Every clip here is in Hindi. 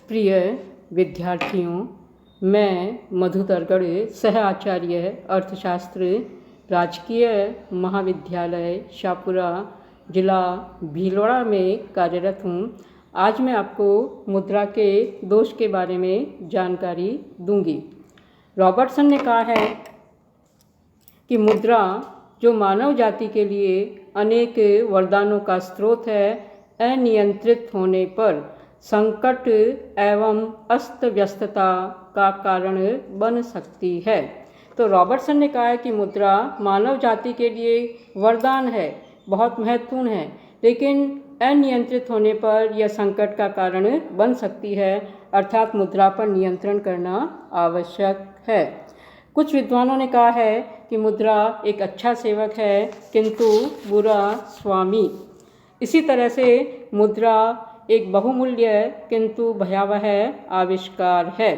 प्रिय विद्यार्थियों, मैं मधु तरगड़ सह आचार्य अर्थशास्त्र राजकीय महाविद्यालय शाहपुरा जिला भीलवाड़ा में कार्यरत हूँ। आज मैं आपको मुद्रा के दोष के बारे में जानकारी दूंगी। रॉबर्टसन ने कहा है कि मुद्रा जो मानव जाति के लिए अनेक वरदानों का स्रोत है, अनियंत्रित होने पर संकट एवं अस्त व्यस्तता का कारण बन सकती है। तो रॉबर्टसन ने कहा है कि मुद्रा मानव जाति के लिए वरदान है, बहुत महत्वपूर्ण है, लेकिन अनियंत्रित होने पर यह संकट का कारण बन सकती है, अर्थात मुद्रा पर नियंत्रण करना आवश्यक है। कुछ विद्वानों ने कहा है कि मुद्रा एक अच्छा सेवक है किंतु बुरा स्वामी। इसी तरह से मुद्रा एक बहुमूल्य किंतु भयावह आविष्कार है।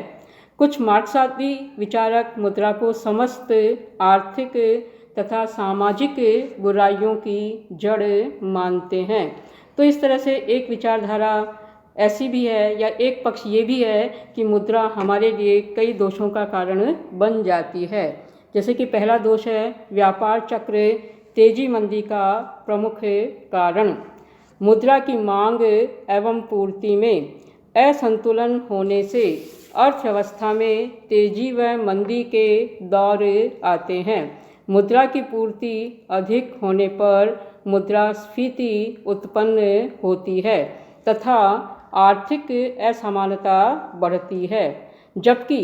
कुछ मार्क्सवादी विचारक मुद्रा को समस्त आर्थिक तथा सामाजिक बुराइयों की जड़ मानते हैं। तो इस तरह से एक विचारधारा ऐसी भी है या एक पक्ष ये भी है कि मुद्रा हमारे लिए कई दोषों का कारण बन जाती है। जैसे कि पहला दोष है व्यापार चक्र तेजी मंदी का प्रमुख कारण। मुद्रा की मांग एवं पूर्ति में असंतुलन होने से अर्थव्यवस्था में तेजी व मंदी के दौर आते हैं। मुद्रा की पूर्ति अधिक होने पर मुद्रास्फीति उत्पन्न होती है तथा आर्थिक असमानता बढ़ती है, जबकि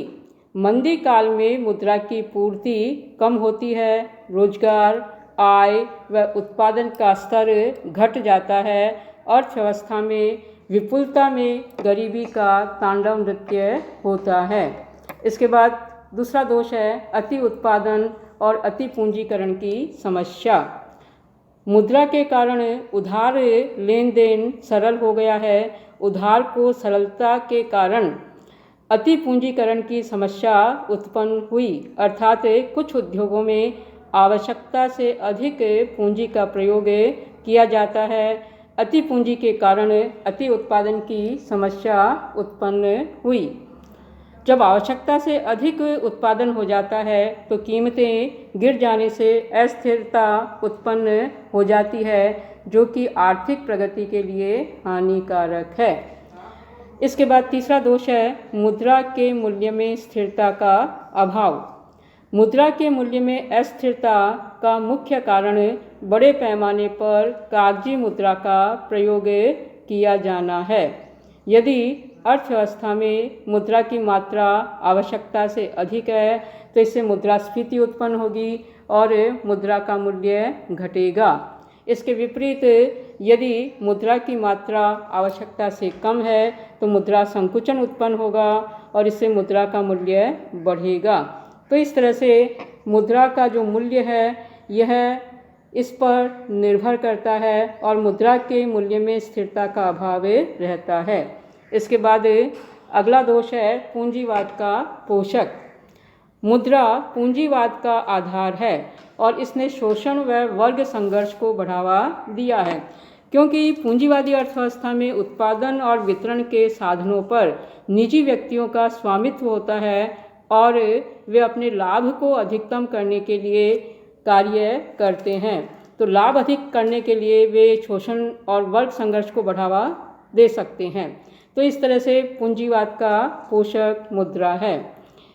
मंदी काल में मुद्रा की पूर्ति कम होती है, रोजगार, आय व उत्पादन का स्तर घट जाता है, अर्थव्यवस्था में विपुलता में गरीबी का तांडव नृत्य होता है। इसके बाद दूसरा दोष है अति उत्पादन और अति पूंजीकरण की समस्या। मुद्रा के कारण उधार लेन देन सरल हो गया है। उधार को सरलता के कारण अति पूंजीकरण की समस्या उत्पन्न हुई, अर्थात कुछ उद्योगों में आवश्यकता से अधिक पूंजी का प्रयोग किया जाता है। अति पूंजी के कारण अति उत्पादन की समस्या उत्पन्न हुई। जब आवश्यकता से अधिक उत्पादन हो जाता है तो कीमतें गिर जाने से अस्थिरता उत्पन्न हो जाती है, जो कि आर्थिक प्रगति के लिए हानिकारक है। इसके बाद तीसरा दोष है मुद्रा के मूल्य में स्थिरता का अभाव। मुद्रा के मूल्य में अस्थिरता का मुख्य कारण बड़े पैमाने पर कागजी मुद्रा का प्रयोग किया जाना है। यदि अर्थव्यवस्था में मुद्रा की मात्रा आवश्यकता से अधिक है तो इससे मुद्रास्फीति उत्पन्न होगी और मुद्रा का मूल्य घटेगा। इसके विपरीत यदि मुद्रा की मात्रा आवश्यकता से कम है तो मुद्रा संकुचन उत्पन्न होगा और इससे मुद्रा का मूल्य बढ़ेगा। तो इस तरह से मुद्रा का जो मूल्य है यह इस पर निर्भर करता है और मुद्रा के मूल्य में स्थिरता का अभाव रहता है। इसके बाद अगला दोष है पूंजीवाद का पोषक। मुद्रा पूंजीवाद का आधार है और इसने शोषण व वर्ग संघर्ष को बढ़ावा दिया है, क्योंकि पूंजीवादी अर्थव्यवस्था में उत्पादन और वितरण के साधनों पर निजी व्यक्तियों का स्वामित्व होता है और वे अपने लाभ को अधिकतम करने के लिए कार्य करते हैं। तो लाभ अधिक करने के लिए वे शोषण और वर्ग संघर्ष को बढ़ावा दे सकते हैं। तो इस तरह से पूंजीवाद का पोषक मुद्रा है।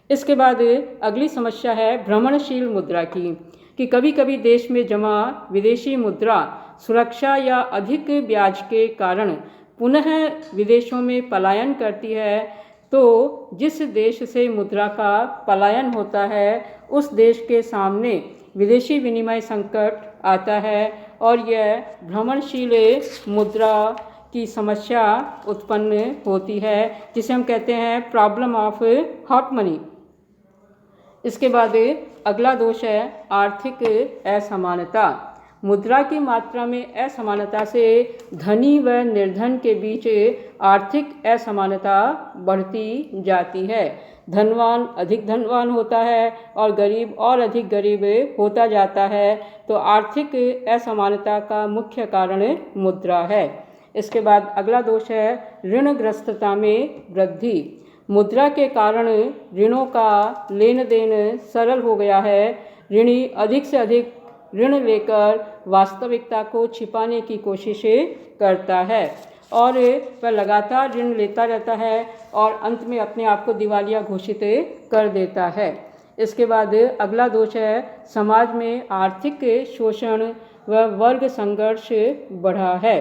इसके बाद अगली समस्या है भ्रमणशील मुद्रा की, कि कभी कभी देश में जमा विदेशी मुद्रा सुरक्षा या अधिक ब्याज के कारण पुनः विदेशों में पलायन करती है। तो जिस देश से मुद्रा का पलायन होता है उस देश के सामने विदेशी विनिमय संकट आता है और यह भ्रमणशील मुद्रा की समस्या उत्पन्न होती है, जिसे हम कहते हैं प्रॉब्लम ऑफ हॉट मनी। इसके बाद अगला दोष है आर्थिक असमानता। मुद्रा की मात्रा में असमानता से धनी व निर्धन के बीच आर्थिक असमानता बढ़ती जाती है। धनवान अधिक धनवान होता है और गरीब और अधिक गरीब होता जाता है। तो आर्थिक असमानता का मुख्य कारण मुद्रा है। इसके बाद अगला दोष है ऋणग्रस्तता में वृद्धि। मुद्रा के कारण ऋणों का लेन देन सरल हो गया है। ऋणी अधिक से अधिक ऋण लेकर वास्तविकता को छिपाने की कोशिश करता है और वह लगातार ऋण लेता रहता है और अंत में अपने आप को दिवालिया घोषित कर देता है। इसके बाद अगला दोष है समाज में आर्थिक शोषण व वर्ग संघर्ष बढ़ा है।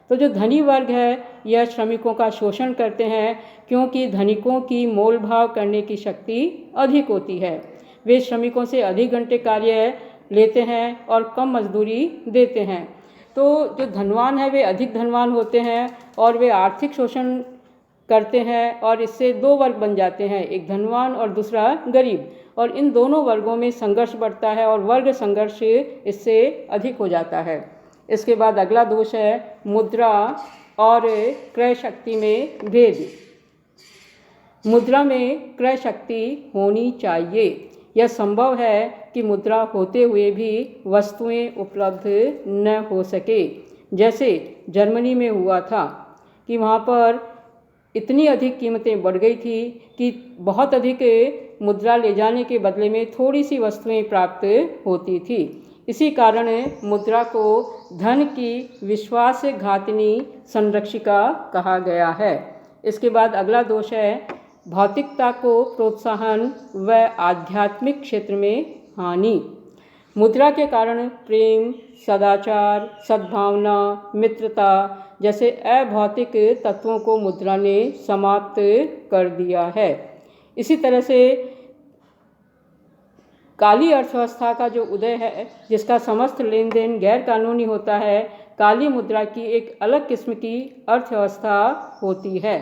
तो जो धनी वर्ग है यह श्रमिकों का शोषण करते हैं, क्योंकि धनिकों की मोल भाव करने की शक्ति अधिक होती है। वे श्रमिकों से अधिक घंटे कार्य लेते हैं और कम मजदूरी देते हैं। तो जो धनवान है वे अधिक धनवान होते हैं और वे आर्थिक शोषण करते हैं और इससे दो वर्ग बन जाते हैं, एक धनवान और दूसरा गरीब, और इन दोनों वर्गों में संघर्ष बढ़ता है और वर्ग संघर्ष इससे अधिक हो जाता है। इसके बाद अगला दोष है मुद्रा और क्रय शक्ति में भेद। मुद्रा में क्रय शक्ति होनी चाहिए। यह संभव है कि मुद्रा होते हुए भी वस्तुएं उपलब्ध न हो सके। जैसे जर्मनी में हुआ था कि वहाँ पर इतनी अधिक कीमतें बढ़ गई थी कि बहुत अधिक मुद्रा ले जाने के बदले में थोड़ी सी वस्तुएं प्राप्त होती थी। इसी कारण मुद्रा को धन की विश्वासघातिनी संरक्षिका कहा गया है। इसके बाद अगला दोष है भौतिकता को प्रोत्साहन व आध्यात्मिक क्षेत्र में हानि। मुद्रा के कारण प्रेम, सदाचार, सद्भावना, मित्रता जैसे अभौतिक तत्वों को मुद्रा ने समाप्त कर दिया है। इसी तरह से काली अर्थव्यवस्था का जो उदय है, जिसका समस्त लेन देन गैर कानूनी होता है, काली मुद्रा की एक अलग किस्म की अर्थव्यवस्था होती है।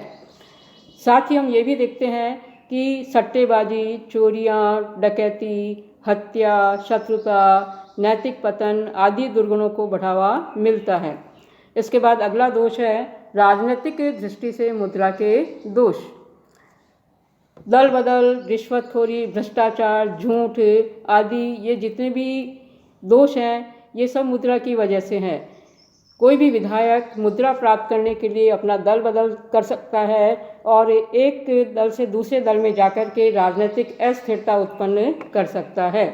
साथ ही हम ये भी देखते हैं कि सट्टेबाजी, चोरियां, डकैती, हत्या, शत्रुता, नैतिक पतन आदि दुर्गुणों को बढ़ावा मिलता है। इसके बाद अगला दोष है राजनीतिक दृष्टि से मुद्रा के दोष। दल बदल, रिश्वतखोरी, भ्रष्टाचार, झूठ आदि ये जितने भी दोष हैं ये सब मुद्रा की वजह से हैं। कोई भी विधायक मुद्रा प्राप्त करने के लिए अपना दल बदल कर सकता है और एक दल से दूसरे दल में जाकर के राजनीतिक अस्थिरता उत्पन्न कर सकता है।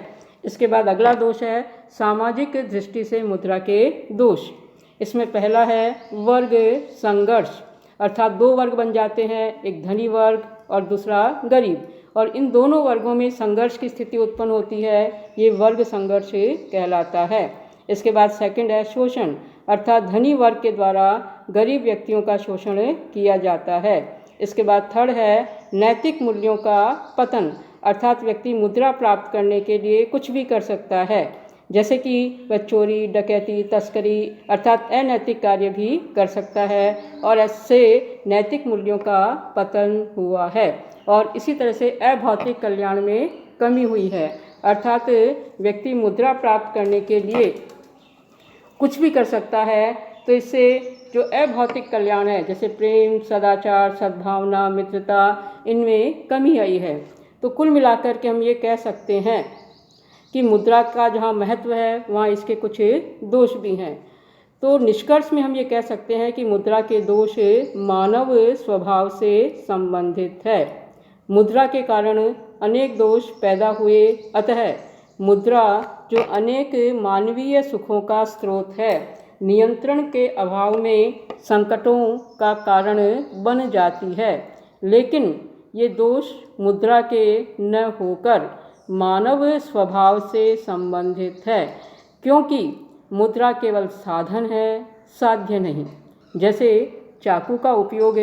इसके बाद अगला दोष है सामाजिक दृष्टि से मुद्रा के दोष। इसमें पहला है वर्ग संघर्ष, अर्थात दो वर्ग बन जाते हैं, एक धनी वर्ग और दूसरा गरीब, और इन दोनों वर्गों में संघर्ष की स्थिति उत्पन्न होती है। ये वर्ग संघर्ष कहलाता है। इसके बाद सेकंड है शोषण, अर्थात धनी वर्ग के द्वारा गरीब व्यक्तियों का शोषण किया जाता है। इसके बाद थर्ड है नैतिक मूल्यों का पतन, अर्थात व्यक्ति मुद्रा प्राप्त करने के लिए कुछ भी कर सकता है, जैसे कि वह चोरी, डकैती, तस्करी अर्थात अनैतिक कार्य भी कर सकता है और इससे नैतिक मूल्यों का पतन हुआ है। और इसी तरह से अभौतिक कल्याण में कमी हुई है, अर्थात व्यक्ति मुद्रा प्राप्त करने के लिए कुछ भी कर सकता है, तो इससे जो अभौतिक कल्याण है जैसे प्रेम, सदाचार, सद्भावना, मित्रता, इनमें कमी आई है। तो कुल मिलाकर के हम ये कह सकते हैं कि मुद्रा का जहाँ महत्व है वहाँ इसके कुछ दोष भी हैं। तो निष्कर्ष में हम ये कह सकते हैं कि मुद्रा के दोष मानव स्वभाव से संबंधित है। मुद्रा के कारण अनेक दोष पैदा हुए, अतः मुद्रा जो अनेक मानवीय सुखों का स्रोत है, नियंत्रण के अभाव में संकटों का कारण बन जाती है। लेकिन ये दोष मुद्रा के न होकर मानव स्वभाव से संबंधित है, क्योंकि मुद्रा केवल साधन है, साध्य नहीं। जैसे चाकू का उपयोग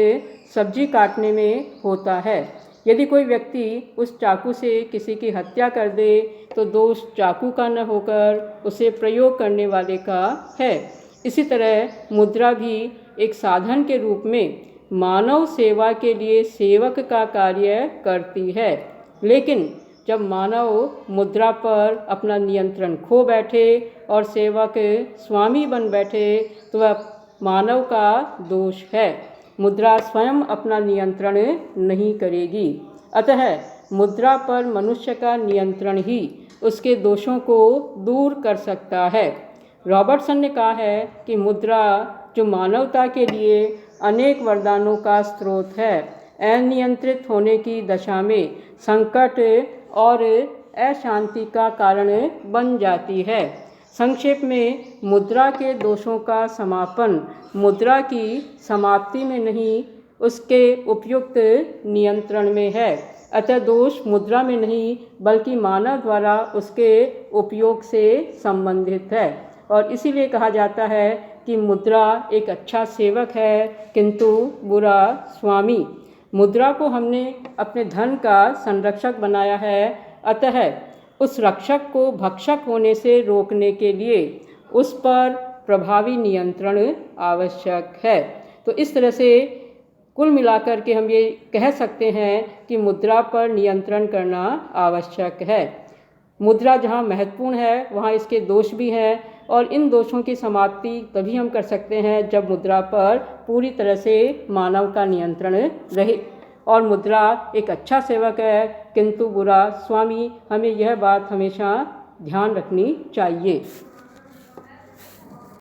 सब्जी काटने में होता है, यदि कोई व्यक्ति उस चाकू से किसी की हत्या कर दे तो दोष चाकू का न होकर उसे प्रयोग करने वाले का है। इसी तरह मुद्रा भी एक साधन के रूप में मानव सेवा के लिए सेवक का कार्य करती है। लेकिन जब मानव मुद्रा पर अपना नियंत्रण खो बैठे और सेवक स्वामी बन बैठे तो वह मानव का दोष है। मुद्रा स्वयं अपना नियंत्रण नहीं करेगी, अतः मुद्रा पर मनुष्य का नियंत्रण ही उसके दोषों को दूर कर सकता है। रॉबर्टसन ने कहा है कि मुद्रा जो मानवता के लिए अनेक वरदानों का स्रोत है, अनियंत्रित होने की दशा में संकट और अशांति का कारण बन जाती है। संक्षेप में, मुद्रा के दोषों का समापन मुद्रा की समाप्ति में नहीं, उसके उपयुक्त नियंत्रण में है। अतः दोष मुद्रा में नहीं बल्कि मानव द्वारा उसके उपयोग से संबंधित है। और इसीलिए कहा जाता है कि मुद्रा एक अच्छा सेवक है किंतु बुरा स्वामी। मुद्रा को हमने अपने धन का संरक्षक बनाया है, अतः उस रक्षक को भक्षक होने से रोकने के लिए उस पर प्रभावी नियंत्रण आवश्यक है। तो इस तरह से कुल मिलाकर के हम ये कह सकते हैं कि मुद्रा पर नियंत्रण करना आवश्यक है। मुद्रा जहाँ महत्वपूर्ण है वहाँ इसके दोष भी हैं, और इन दोषों की समाप्ति तभी हम कर सकते हैं जब मुद्रा पर पूरी तरह से मानव का नियंत्रण रहे। और मुद्रा एक अच्छा सेवक है किंतु बुरा स्वामी, हमें यह बात हमेशा ध्यान रखनी चाहिए।